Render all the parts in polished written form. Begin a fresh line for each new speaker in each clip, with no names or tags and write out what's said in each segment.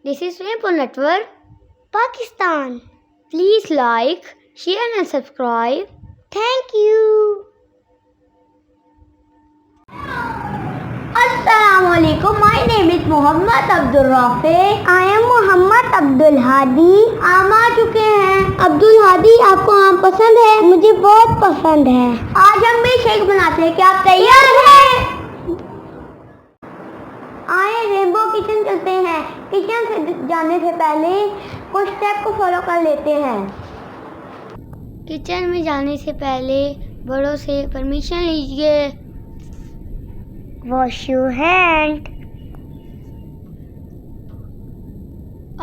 This is Rainbow Network, Pakistan. Please like, share and subscribe. Thank you. Assalamualaikum. My name is Muhammad Abdul Rafi. I am Muhammad Abdul Hadi. आम आ चुके हैं। अब्दुल हादी, आपको आम पसंद है? मुझे बहुत पसंद है। आज हम मिल्क शेक बनाते हैं। क्या आप तैयार हैं? आए रेनबो किचन चलते हैं। किचन से जाने से पहले कुछ स्टेप को फॉलो कर लेते हैं। किचन में जाने से पहले बड़ों से परमिशन लीजिए। Wash your hand.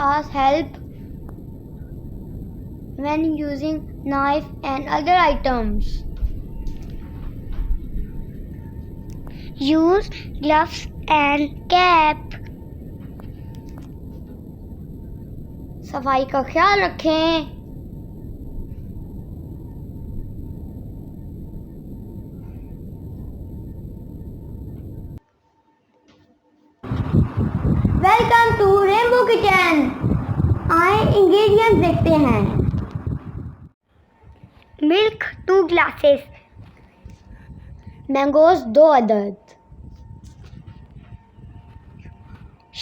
Ask help when using knife and other items. Use gloves and cap. सफाई का ख्याल रखें। Welcome to rainbow kitchen. आए इंग्रेडिएंट्स देखते हैं। मिल्क 2 ग्लासेस, मैंगोज 2 अदद,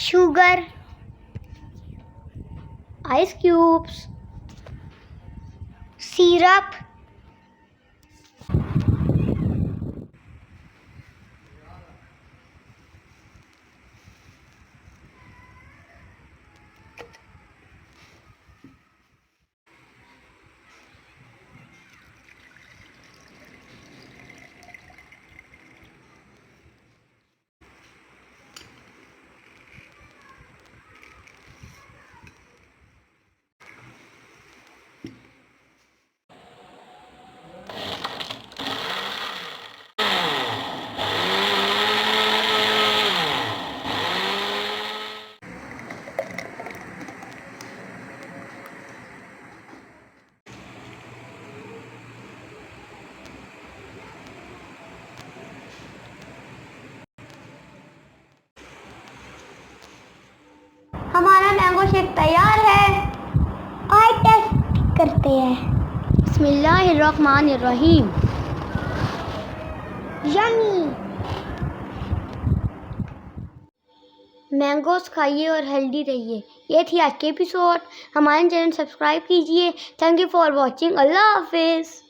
शुगर, आइस क्यूब्स, सिरप, हमारा मैंगो शेक तैयार है। आइए टेस्ट करते हैं। बिस्मिल्लाहिर्रहमानिर्रहीम। यम्मी। मैंगोस खाइए और हेल्दी रहिए। ये थी आज की एपिसोड। हमारे चैनल सब्सक्राइब कीजिए। Thank you for watching. अल्लाह हाफिज़।